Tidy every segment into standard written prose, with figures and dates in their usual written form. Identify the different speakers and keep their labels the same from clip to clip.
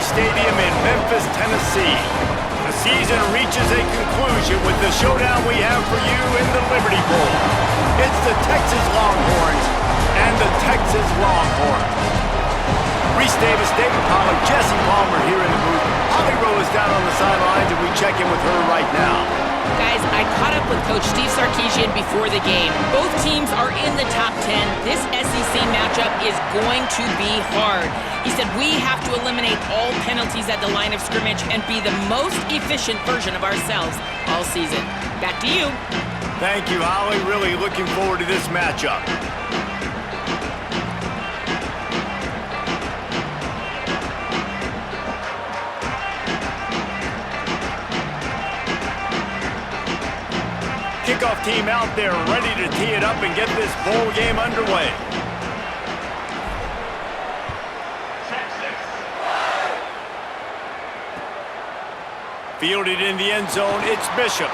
Speaker 1: Stadium in Memphis, Tennessee. The season reaches a conclusion with the showdown we have for you in the Liberty Bowl. It's the Texas Longhorns and the Texas Longhorns. Reese Davis, David Pollard, Jesse Palmer here in the booth. Holly Rowe is down on the sidelines, and we check in with her right now.
Speaker 2: Guys, I caught up with Coach Steve Sarkisian before the game. Both teams are in the top 10. This SEC matchup is going to be hard. He said we have to eliminate all penalties at the line of scrimmage and be the most efficient version of ourselves all season. Back to you.
Speaker 1: Thank you, Holly. Really looking forward to this matchup. Kickoff team out there ready to tee it up and get this bowl game underway. Fielded in the end zone, it's Bishop.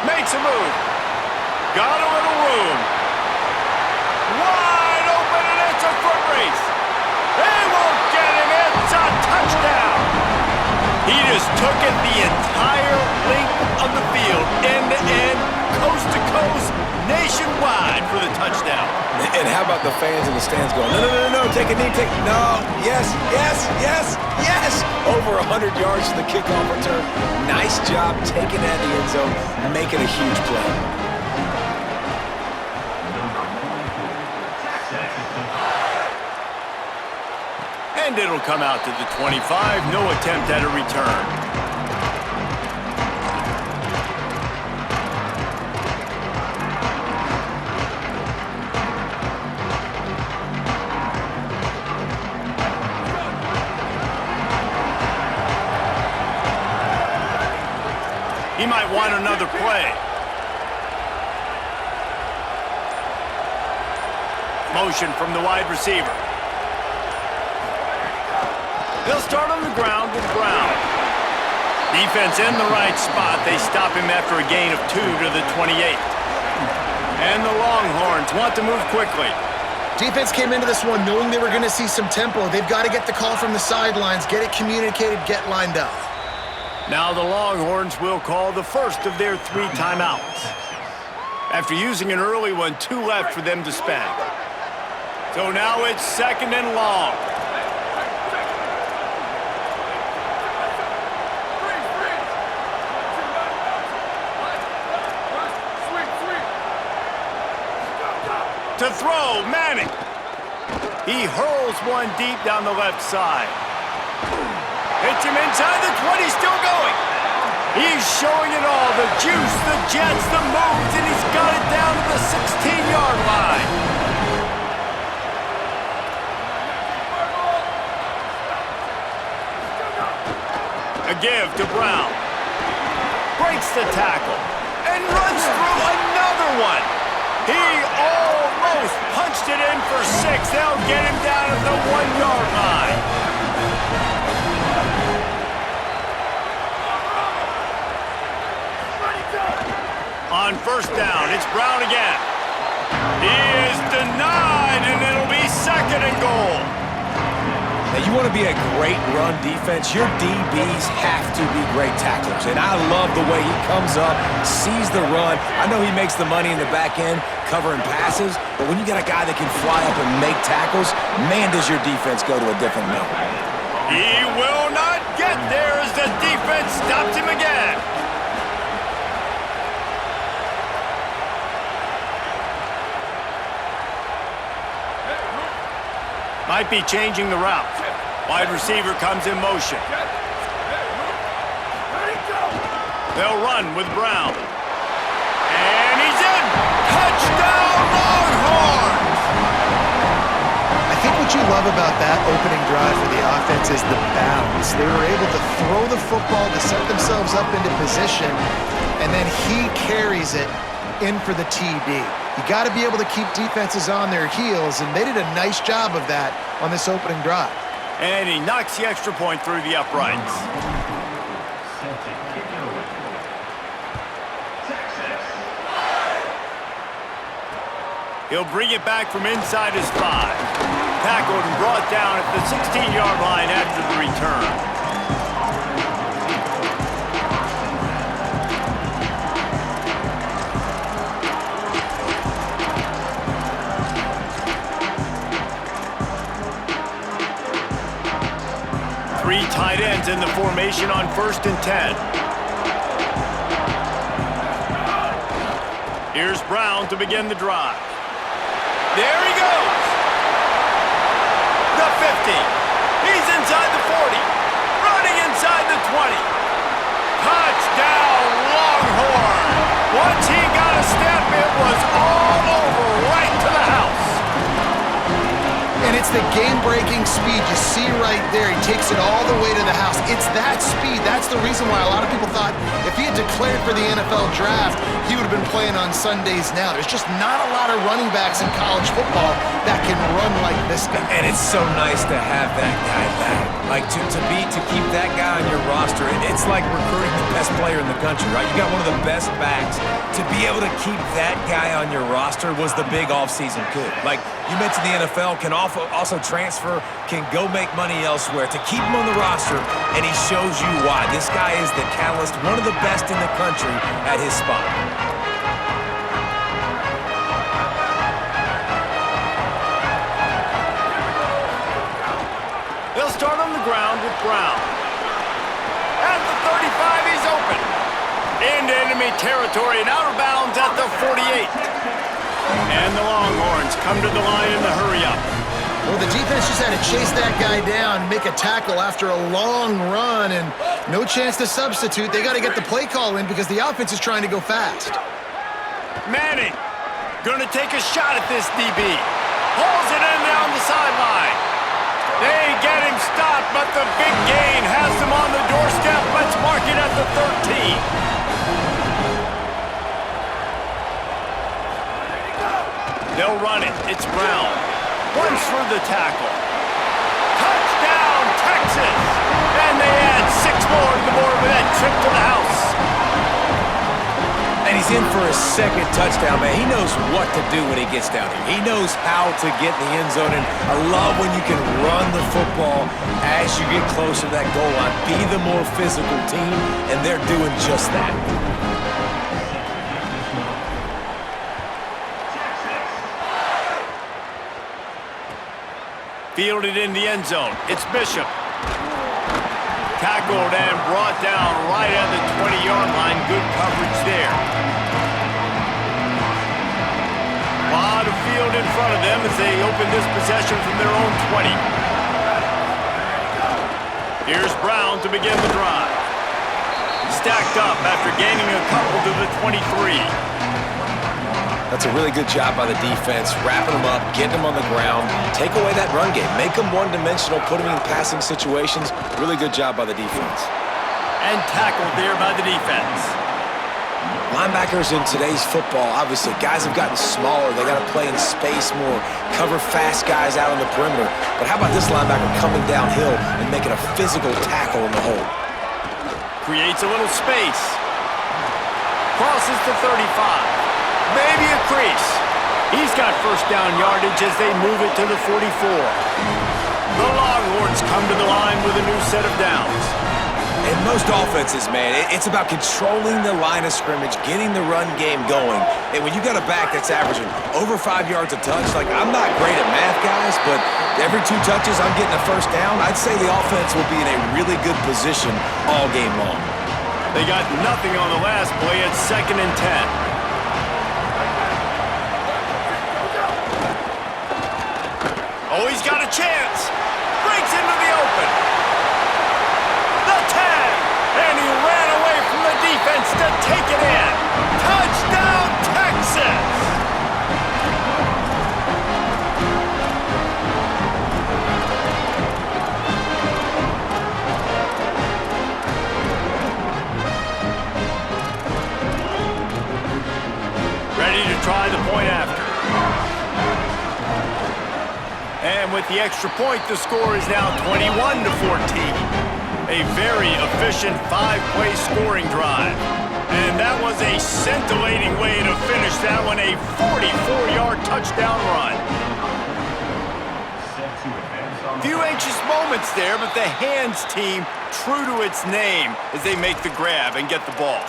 Speaker 1: Makes a move. Got a little room. Wide open, and it's a foot race. They won't get him. It's a touchdown. He just took it the entire length of the field, end-to-end, coast-to-coast, nationwide for the touchdown.
Speaker 3: And how about the fans in the stands going, no, take a knee, no, yes. Over 100 yards to the kickoff return. Nice job taking that in the end zone, making a huge play.
Speaker 1: And it'll come out to the 25. No attempt at a return. He might want another play. Motion from the wide receiver. They'll start on the ground with Brown. Defense in the right spot. They stop him after a gain of 2 to the 28. And the Longhorns want to move quickly.
Speaker 4: Defense came into this one knowing they were going to see some tempo. They've got to get the call from the sidelines, get it communicated, get lined up.
Speaker 1: Now the Longhorns will call the first of their 3 timeouts. After using an early one, 2 left for them to spend. So now it's 2nd and long. To throw, Manning. He hurls one deep down the left side. Hits him inside the 20, still going. He's showing it all, the juice, the jets, the moves, and he's got it down to the 16-yard line. A give to Brown. Breaks the tackle and runs through another one. He almost punched it in for 6. They'll get him down at the 1-yard line. On first down, it's Brown again. He is denied, and it'll be 2nd and goal.
Speaker 3: Now, you want to be a great run defense, your DBs have to be great tacklers. And I love the way he comes up, sees the run. I know he makes the money in the back end, covering passes, but when you got a guy that can fly up and make tackles, man, does your defense go to a different level.
Speaker 1: He will not get there as the defense stops him again. Might be changing the route. Wide receiver comes in motion. They'll run with Brown. And he's in! Touchdown, Longhorns!
Speaker 4: I think what you love about that opening drive for the offense is the balance. They were able to throw the football to set themselves up into position, and then he carries it in for the TD. You got to be able to keep defenses on their heels, and they did a nice job of that on this opening drive.
Speaker 1: And he knocks the extra point through the uprights. He'll bring it back from inside his 5. tackled and brought down at the 16-yard line after the return. Three tight ends in the formation on 1st and 10. Here's Brown to begin the drive. There he goes. The 50. He's inside the 40. Running inside the 20. Touchdown, Longhorn. Once he got a step, it was all over right to the house.
Speaker 4: And it's the game-breaking speed you see right there. He takes it all the way to the house. It's that speed. That's the reason why a lot of people thought if he had declared for the NFL draft, he would have been playing on Sundays now. There's just not a lot of running backs in college football that can run like this guy.
Speaker 3: And it's so nice to have that guy back. Like, to keep that guy on your roster, it's like recruiting the best player in the country, right? You got one of the best backs. To be able to keep that guy on your roster was the big offseason coup. Like, you mentioned the NFL can also transfer, can go make money elsewhere. To keep him on the roster, and he shows you why. This guy is the catalyst, one of the best in the country at his spot.
Speaker 1: They'll start on the ground with Brown. At the 35, he's open. Into enemy territory and out of bounds at the 48. And the Longhorns come to the line in the hurry-up.
Speaker 4: Well, the defense just had to chase that guy down, make a tackle after a long run, and no chance to substitute. They got to get the play call in because the offense is trying to go fast.
Speaker 1: Manning going to take a shot at this DB. Pulls it in down the sideline. They get him stopped, but the big gain has him on the doorstep. Let's mark it at the 13. They'll run it. It's Brown. Once for the tackle. Touchdown, Texas! And they add 6 more to the board with that trip to the house.
Speaker 3: And he's in for his second touchdown, man. He knows what to do when he gets down here. He knows how to get in the end zone, and I love when you can run the football as you get closer to that goal line. Be the more physical team, and they're doing just that.
Speaker 1: Fielded in the end zone. It's Bishop. Tackled and brought down right at the 20-yard line. Good coverage there. A lot of field in front of them as they open this possession from their own 20. Here's Brown to begin the drive. Stacked up after gaining a couple to the 23.
Speaker 3: That's a really good job by the defense, wrapping them up, getting them on the ground, take away that run game, make them one-dimensional, put them in passing situations. Really good job by the defense.
Speaker 1: And tackled there by the defense.
Speaker 3: Linebackers in today's football, obviously, guys have gotten smaller. They got to play in space more, cover fast guys out on the perimeter. But how about this linebacker coming downhill and making a physical tackle in the hole?
Speaker 1: Creates a little space. Crosses to 35. Maybe a crease. He's got first down yardage as they move it to the 44. The Longhorns come to the line with a new set of downs.
Speaker 3: In most offenses, man, it's about controlling the line of scrimmage, getting the run game going. And when you got a back that's averaging over 5 yards a touch, like, I'm not great at math, guys, but every 2 touches I'm getting a first down, I'd say the offense will be in a really good position all game long.
Speaker 1: They got nothing on the last play at 2nd and 10. Oh, he's got a chance. Breaks into the open. The tag. And he ran away from the defense to take it in. Touchdown, Texas. Ready to try the point after. And with the extra point, the score is now 21-14. A very efficient 5-play scoring drive. And that was a scintillating way to finish that one, a 44-yard touchdown run. Few anxious moments there, but the hands team true to its name as they make the grab and get the ball.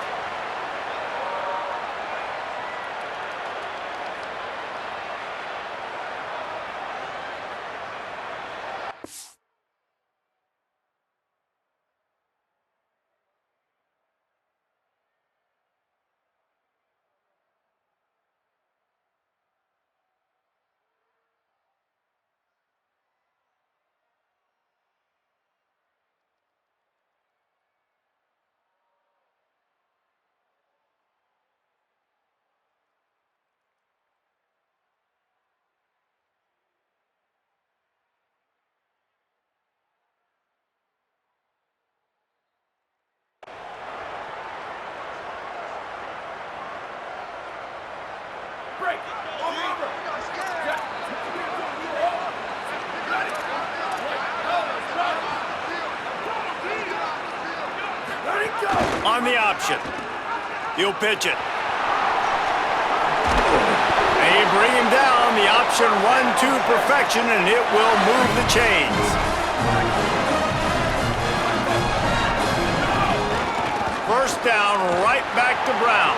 Speaker 1: On the option. He'll pitch it. They bring him down. The option run to perfection, and it will move the chains. First down, right back to Brown.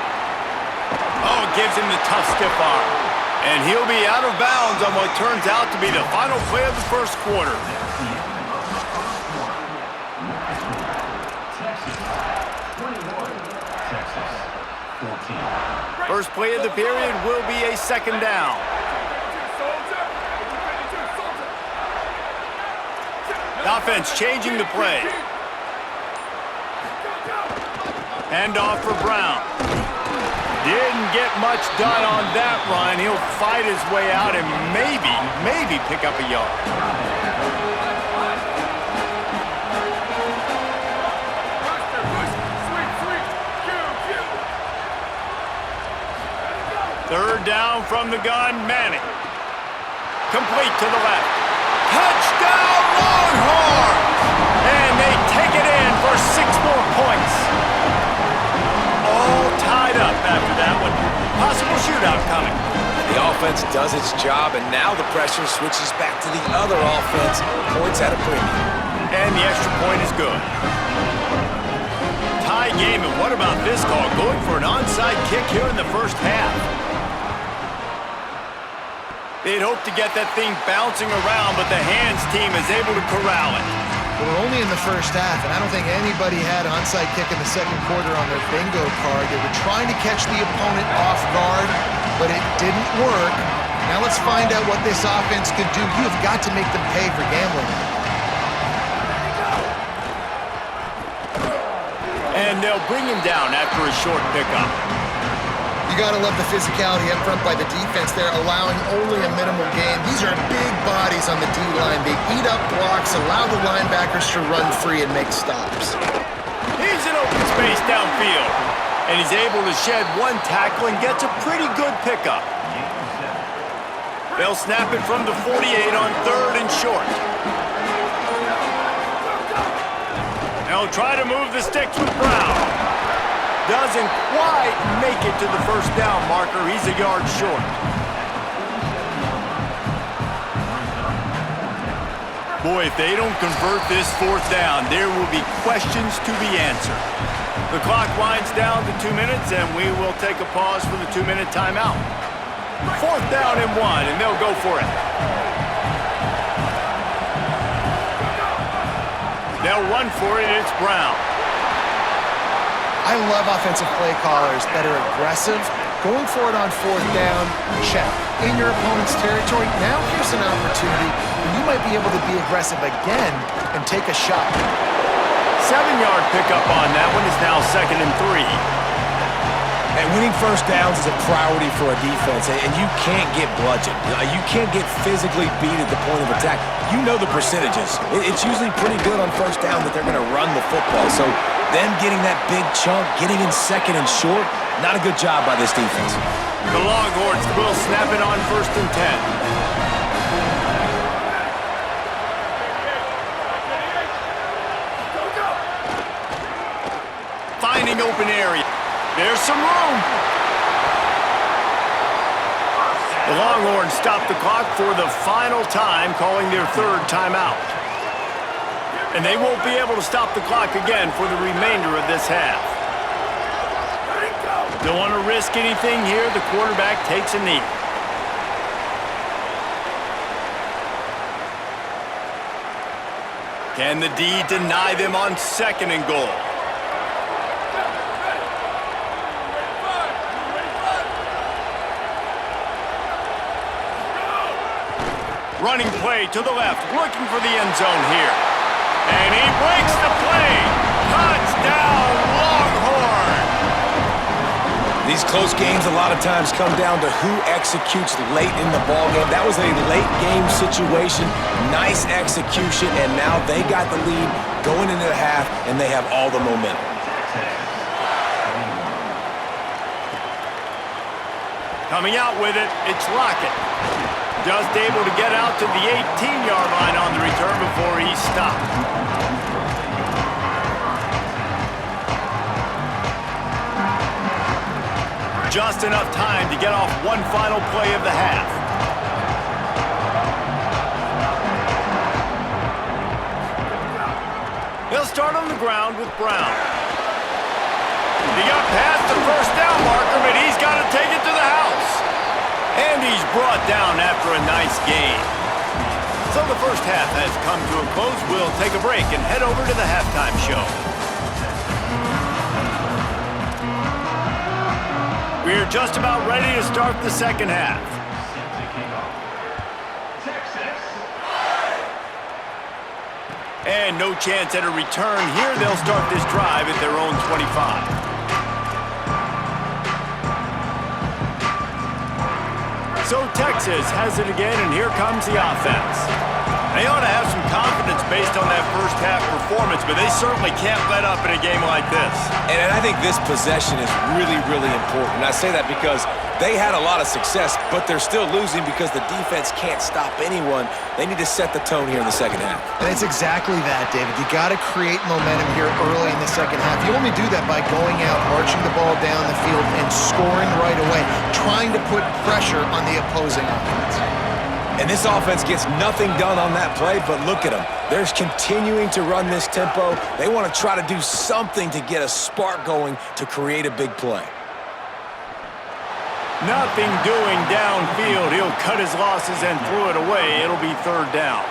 Speaker 1: Oh, gives him the tough stiff arm. And he'll be out of bounds on what turns out to be the final play of the first quarter. First play of the period will be a second down. The offense changing the play. Hand off for Brown. Didn't get much done on that run. He'll fight his way out and maybe pick up a yard. Third down from the gun, Manning. Complete to the left. Touchdown, Longhorns! And they take it in for 6 more points. All tied up after that one. Possible shootout coming.
Speaker 3: The offense does its job, and now the pressure switches back to the other offense. Points at a premium.
Speaker 1: And the extra point is good. Tie game, and what about this call? Going for an onside kick here in the first half. They'd hope to get that thing bouncing around, but the hands team is able to corral it.
Speaker 4: But we're only in the first half, and I don't think anybody had onside kick in the second quarter on their bingo card. They were trying to catch the opponent off guard, but it didn't work. Now let's find out what this offense can do. You've got to make them pay for gambling.
Speaker 1: And they'll bring him down after a short pickup.
Speaker 4: You got to love the physicality up front by the defense there, allowing only a minimal gain. These are big bodies on the D-line. They eat up blocks, allow the linebackers to run free and make stops.
Speaker 1: He's in open space downfield, and he's able to shed one tackle and gets a pretty good pickup. They'll snap it from the 48 on third and short. They'll try to move the sticks with Brown. Doesn't quite make it to the first down marker. He's a yard short. Boy, if they don't convert this fourth down, there will be questions to be answered. The clock winds down to 2 minutes, and we will take a pause for the 2-minute timeout. Fourth down and 1, and they'll go for it. They'll run for it, and it's Brown.
Speaker 4: I love offensive play callers that are aggressive. Going for it on fourth down, check. In your opponent's territory, now here's an opportunity where you might be able to be aggressive again and take a shot.
Speaker 1: 7-yard pickup on that one is now 2nd and 3.
Speaker 3: And winning first downs is a priority for a defense, and you can't get bludgeoned. You can't get physically beat at the point of attack. You know the percentages. It's usually pretty good on first down that they're going to run the football. So them getting that big chunk, getting in 2nd and short, not a good job by this defense.
Speaker 1: The Longhorns will snap it on 1st and 10. Finding open area. There's some room. The Longhorns stop the clock for the final time, calling their third timeout. And they won't be able to stop the clock again for the remainder of this half. Don't want to risk anything here. The quarterback takes a knee. Can the D deny them on 2nd and goal? Running play to the left, looking for the end zone here. And he breaks the play. Touchdown, Longhorn!
Speaker 3: These close games a lot of times come down to who executes late in the ballgame. That was a late game situation, nice execution, and now they got the lead going into the half, and they have all the momentum.
Speaker 1: Coming out with it, it's Lockett. Just able to get out to the 18-yard line on the return before he's stopped. Just enough time to get off one final play of the half. They'll start on the ground with Brown. He got past the first down marker, but he's got to take it to the house. And he's brought down after a nice gain. So the first half has come to a close. We'll take a break and head over to the halftime show. We're just about ready to start the second half. And no chance at a return here. They'll start this drive at their own 25. So Texas has it again, and here comes the offense. They ought to have some confidence based on that first half performance, but they certainly can't let up in a game like this.
Speaker 3: And I think this possession is really, really important. And I say that because they had a lot of success, but they're still losing because the defense can't stop anyone. They need to set the tone here in the second half.
Speaker 4: And it's exactly that, David. You got to create momentum here early in the second half. You only do that by going out, marching the ball down the field, and scoring right away, trying to put pressure on the opposing offense.
Speaker 3: And this offense gets nothing done on that play, but look at them. They're continuing to run this tempo. They want to try to do something to get a spark going to create a big play.
Speaker 1: Nothing doing downfield. He'll cut his losses and throw it away. It'll be third down.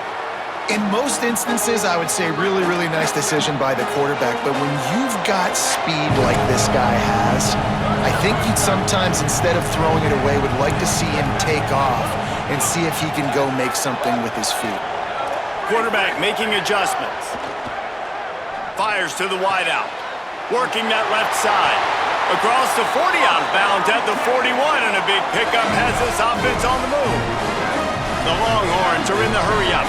Speaker 4: In most instances, I would say really, really nice decision by the quarterback. But when you've got speed like this guy has, I think you'd sometimes, instead of throwing it away, would like to see him take off and see if he can go make something with his feet.
Speaker 1: Quarterback making adjustments. Fires to the wideout. Working that left side. Across the 40 out of bounds at the 41, and a big pickup has this offense on the move. The Longhorns are in the hurry-up,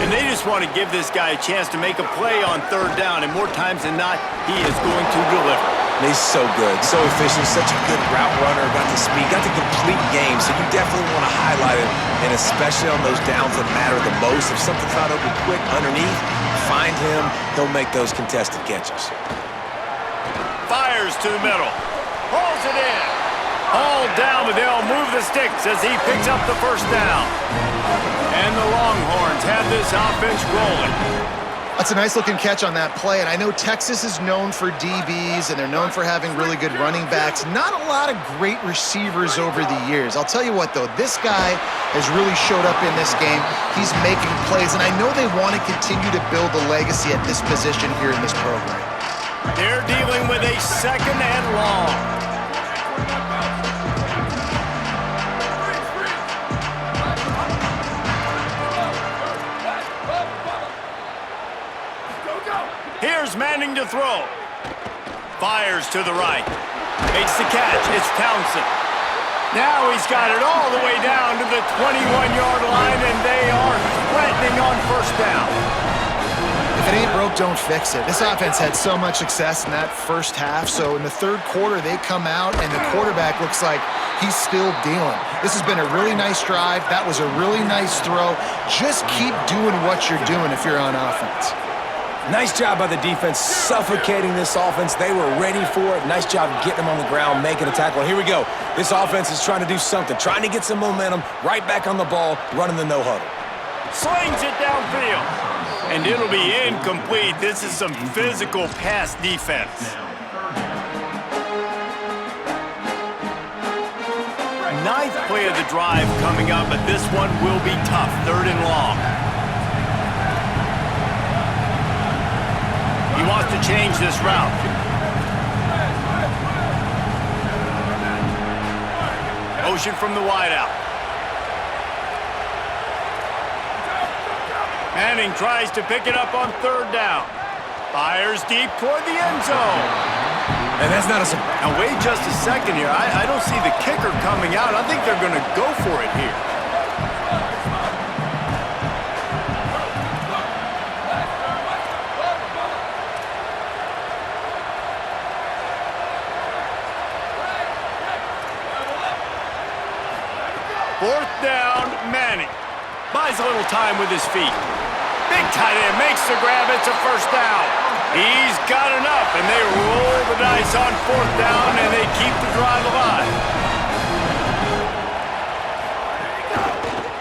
Speaker 1: and they just want to give this guy a chance to make a play on third down, and more times than not, he is going to deliver.
Speaker 3: He's so good, so efficient, such a good route runner, got the speed, got the complete game, so you definitely want to highlight him, and especially on those downs that matter the most. If something's not open quick underneath, find him, he'll make those contested catches.
Speaker 1: Fires to the middle. Pulls it in. All down, but they'll move the sticks as he picks up the first down. And the Longhorns have this offense rolling.
Speaker 4: That's a nice-looking catch on that play, and I know Texas is known for DBs, and they're known for having really good running backs. Not a lot of great receivers over the years. I'll tell you what, though, this guy has really showed up in this game. He's making plays, and I know they want to continue to build a legacy at this position here in this program.
Speaker 1: They're dealing with a second and long. Here's Manning to throw. Fires to the right. Makes the catch. It's Townsend. Now he's got it all the way down to the 21-yard line, and they are threatening on first down.
Speaker 4: If it ain't broke, don't fix it. This offense had so much success in that first half, so in the third quarter, they come out, and the quarterback looks like he's still dealing. This has been a really nice drive. That was a really nice throw. Just keep doing what you're doing if you're on offense.
Speaker 3: Nice job by the defense suffocating this offense. They were ready for it. Nice job getting them on the ground, making a tackle. Here we go. This offense is trying to do something, trying to get some momentum, right back on the ball, running the no-huddle.
Speaker 1: Slings it downfield. And it'll be incomplete. This is some physical pass defense. Ninth play of the drive coming up, but this one will be tough. 3rd and long. He wants to change this route. Motion from the wideout. Manning tries to pick it up on 3rd down. Fires deep toward the end zone.
Speaker 3: And that's not a...
Speaker 1: Now, wait just a second here. I don't see the kicker coming out. I think they're going to go for it here. Fourth down, Manning. Buys a little time with his feet. Big tight end makes the grab. It's a 1st down. He's got enough, and they roll the dice on 4th down, and they keep the drive alive.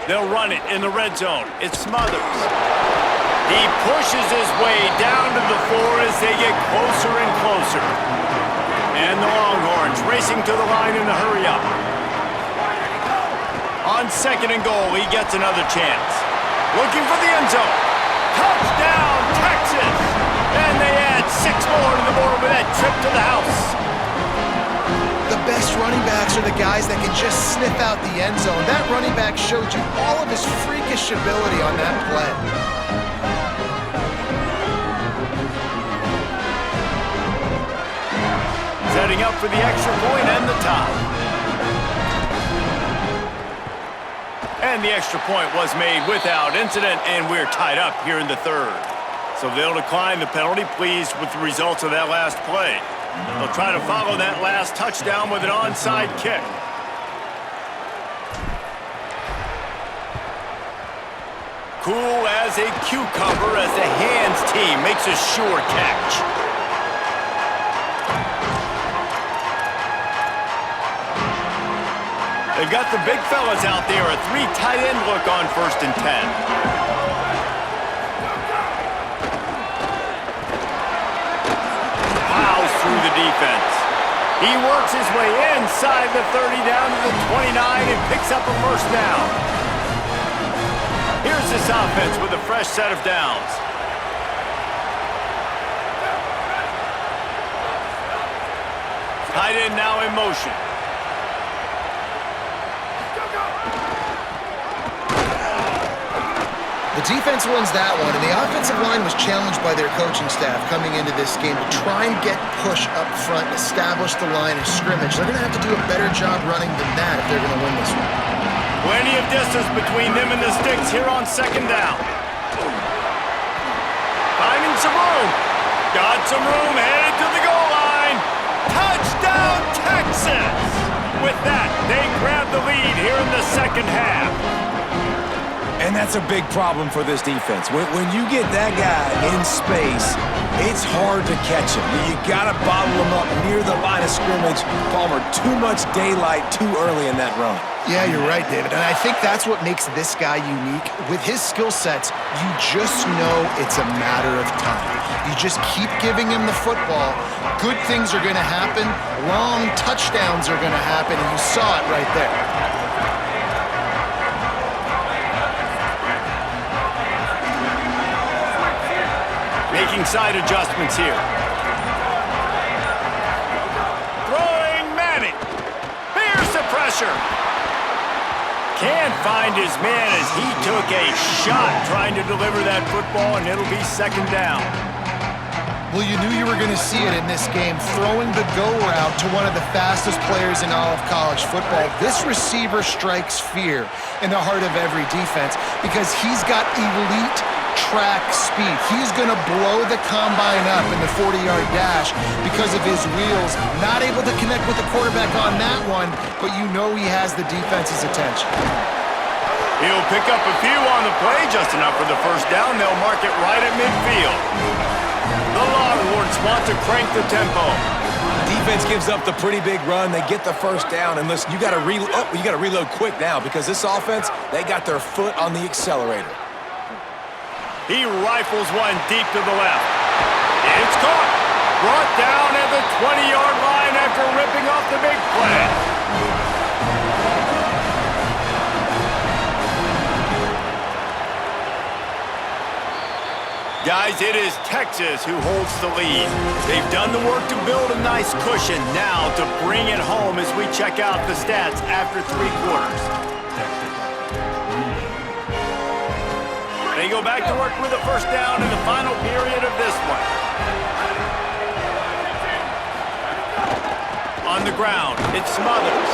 Speaker 1: They'll run it in the red zone. It's Smothers. He pushes his way down to the 4 as they get closer and closer. And the Longhorns racing to the line in a hurry-up. On 2nd and goal, he gets another chance. Looking for the end zone. Touchdown, Texas! And they add 6 more to the board with that trip to the house.
Speaker 4: The best running backs are the guys that can just sniff out the end zone. That running back showed you all of his freakish ability on that play.
Speaker 1: Setting up for the extra point and the tie. And the extra point was made without incident, and we're tied up here in the 3rd. So they'll decline the penalty, pleased with the results of that last play. They'll try to follow that last touchdown with an onside kick. Cool as a cucumber as the hands team makes a sure catch. They've got the big fellas out there, a 3 tight end look on 1st and 10. Through the defense. He works his way inside the 30 down to the 29 and picks up a 1st down. Here's this offense with a fresh set of downs. Tight end now in motion.
Speaker 4: The defense wins that one, and the offensive line was challenged by their coaching staff coming into this game to try and get push up front and establish the line of scrimmage. They're going to have to do a better job running than that if they're going to win this one.
Speaker 1: Plenty of distance between them and the sticks here on 2nd down. Finding some room. Got some room, headed to the goal line. Touchdown, Texas! With that, they grab the lead here in the 2nd half.
Speaker 3: And that's a big problem for this defense. When you get that guy in space, it's hard to catch him. You got to bottle him up near the line of scrimmage. Palmer, too much daylight too early in that run.
Speaker 4: Yeah, you're right, David. And I think that's what makes this guy unique. With his skill sets, you just know it's a matter of time. You just keep giving him the football. Good things are going to happen. Long touchdowns are going to happen, and you saw it right there.
Speaker 1: Making side adjustments here. Throwing Manning. Here's the pressure. Can't find his man as he took a shot trying to deliver that football, and it'll be 2nd down.
Speaker 4: Well, you knew you were going to see it in this game, throwing the go route to one of the fastest players in all of college football. This receiver strikes fear in the heart of every defense because he's got elite track speed. He's going to blow the combine up in the 40-yard dash because of his wheels. Not able to connect with the quarterback on that one, but you know he has the defense's attention.
Speaker 1: He'll pick up a few on the play, just enough for the 1st down. They'll mark it right at midfield. want to crank the tempo.
Speaker 3: Defense gives up the pretty big run. They get the first down. And listen, you got to reload quick now because this offense, they got their foot on the accelerator.
Speaker 1: He rifles one deep to the left. It's caught. Brought down at the 20-yard line after ripping off the big play. Guys, it is Texas who holds the lead. They've done the work to build a nice cushion. Now to bring it home as we check out the stats after 3 quarters. They go back to work with a first down in the final period of this one. On the ground, it Smothers.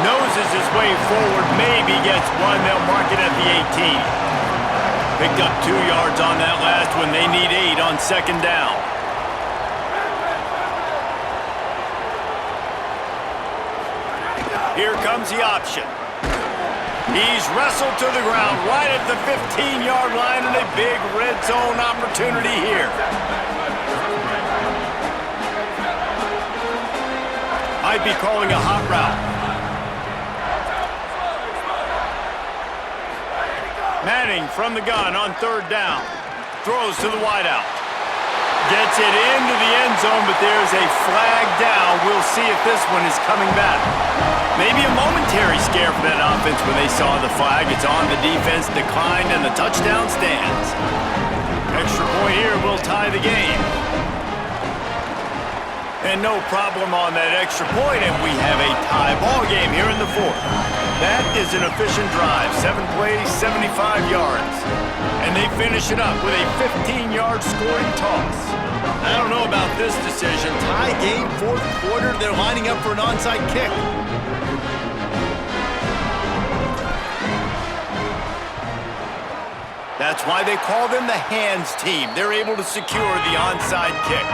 Speaker 1: Noses his way forward, maybe gets one. They'll mark it at the 18. Picked up 2 yards on that last one. They need 8 on second down. Here comes the option. He's wrestled to the ground right at the 15-yard line and a big red zone opportunity here. Might be calling a hot route. Manning from the gun on third down. Throws to the wideout. Gets it into the end zone, but there's a flag down. We'll see if this one is coming back. Maybe a momentary scare for that offense when they saw the flag. It's on the defense, declined, and the touchdown stands. Extra point here will tie the game. And no problem on that extra point, and we have a tie ball game here in the 4th. That is an efficient drive. 7 plays, 75 yards. And they finish it up with a 15-yard scoring toss. I don't know about this decision. Tie game, 4th quarter. They're lining up for an onside kick. That's why they call them the hands team. They're able to secure the onside kick.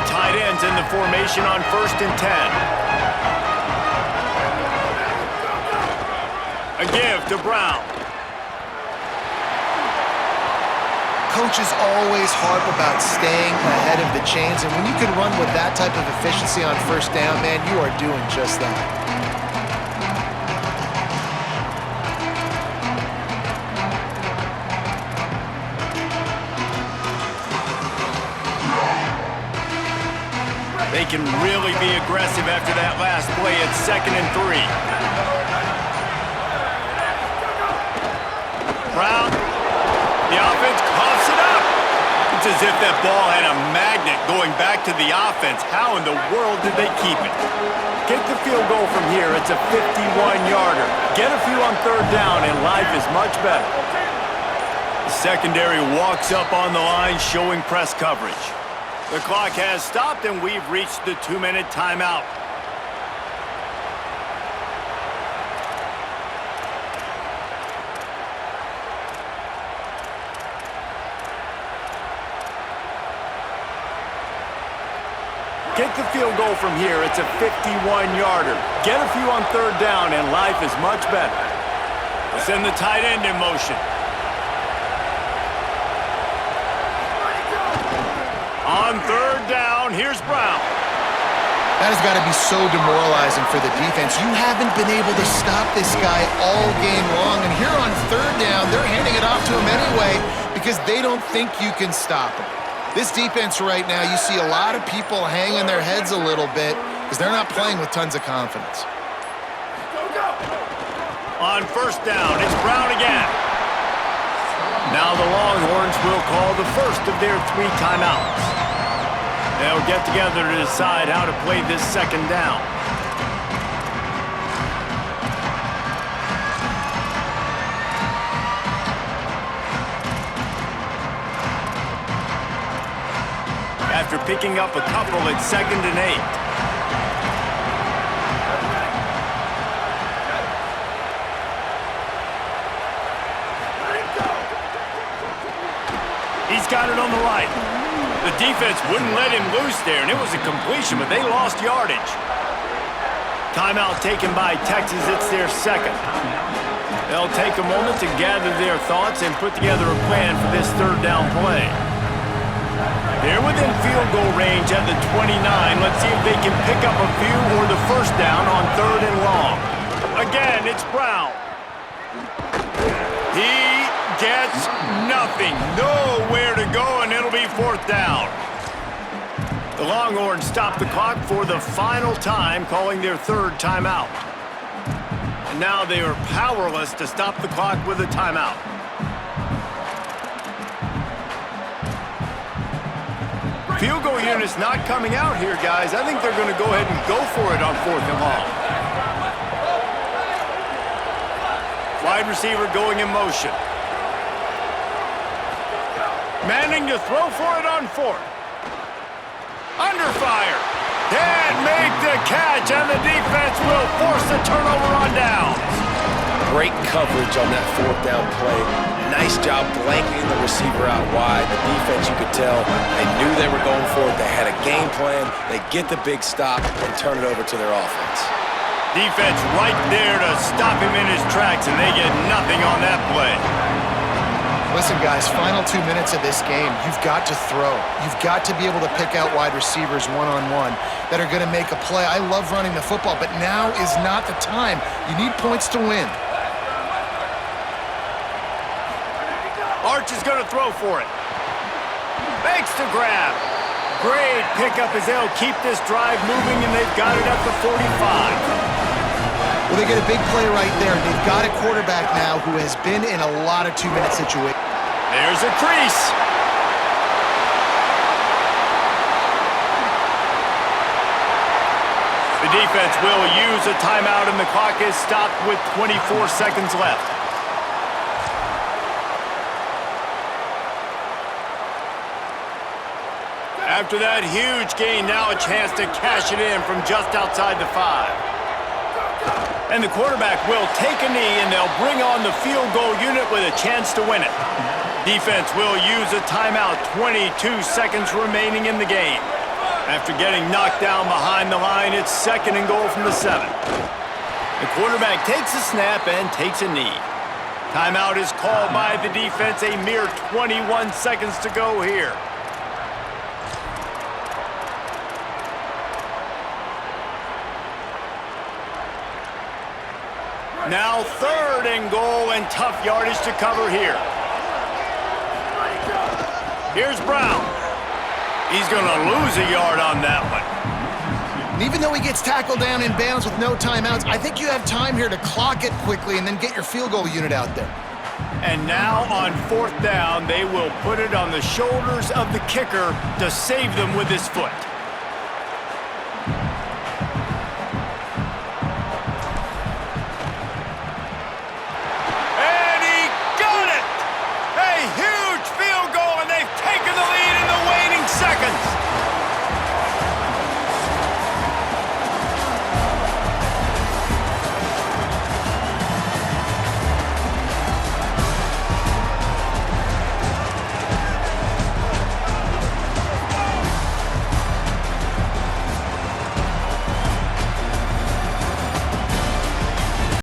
Speaker 1: Tight ends in the formation on 1st and 10. A give to Brown.
Speaker 4: Coaches always harp about staying ahead of the chains, and when you can run with that type of efficiency on first down, man, you are doing just that.
Speaker 1: They can really be aggressive after that last play at 2nd and 3. Brown, the offense coughs it up. It's as if that ball had a magnet going back to the offense. How in the world did they keep it? Get the field goal from here. It's a 51-yarder. Get a few on third down, and life is much better. The secondary walks up on the line, showing press coverage. The clock has stopped, and we've reached the 2-minute timeout. Get the field goal from here. It's a 51-yarder. Get a few on third down, and life is much better. We'll send the tight end in motion. On third down, here's Brown.
Speaker 4: That has got to be so demoralizing for the defense. You haven't been able to stop this guy all game long, and here on third down, they're handing it off to him anyway because they don't think you can stop him. This defense right now, you see a lot of people hanging their heads a little bit because they're not playing with tons of confidence.
Speaker 1: On first down, it's Brown again. Now the Longhorns will call the first of their 3 timeouts. They'll get together to decide how to play this second down. After picking up a couple, it's 2nd and 8. He's got it on the right. The defense wouldn't let him loose there, and it was a completion, but they lost yardage. Timeout taken by Texas. It's their second. They'll take a moment to gather their thoughts and put together a plan for this third down play. They're within field goal range at the 29. Let's see if they can pick up a few or the first down on 3rd and long. Again, it's Brown. He gets nothing. Nowhere to go, and it'll be 4th down. The Longhorns stop the clock for the final time, calling their 3rd timeout. And now they are powerless to stop the clock with a timeout. Field goal unit's not coming out here, guys. I think they're going to go ahead and go for it on 4th and long. Wide receiver going in motion. Manning to throw for it on 4th. Under fire. Can't make the catch, and the defense will force the turnover on downs.
Speaker 3: Great coverage on that 4th down play. Nice job blanketing the receiver out wide. The defense, you could tell, they knew they were going for it. They had a game plan. They get the big stop and turn it over to their offense.
Speaker 1: Defense right there to stop him in his tracks, and they get nothing on that play.
Speaker 4: Listen, guys, final 2 minutes of this game, you've got to throw. You've got to be able to pick out wide receivers one-on-one that are going to make a play. I love running the football, but now is not the time. You need points to win.
Speaker 1: Arch is going to throw for it. Makes the grab. Great pickup as they'll keep this drive moving, and they've got it at the 45.
Speaker 4: Well, they get a big play right there. They've got a quarterback now who has been in a lot of 2-minute situations.
Speaker 1: There's a crease. The defense will use a timeout, and the clock is stopped with 24 seconds left. After that huge gain, now a chance to cash it in from just outside the 5. And the quarterback will take a knee, and they'll bring on the field goal unit with a chance to win it. Defense will use a timeout, 22 seconds remaining in the game. After getting knocked down behind the line, it's 2nd and goal from the 7. The quarterback takes a snap and takes a knee. Timeout is called by the defense, a mere 21 seconds to go here. Now 3rd and goal, and tough yardage to cover here. Here's Brown. He's going to lose a yard on that one.
Speaker 4: And even though he gets tackled down in bounds with no timeouts, I think you have time here to clock it quickly and then get your field goal unit out there.
Speaker 1: And now on 4th down, they will put it on the shoulders of the kicker to save them with his foot.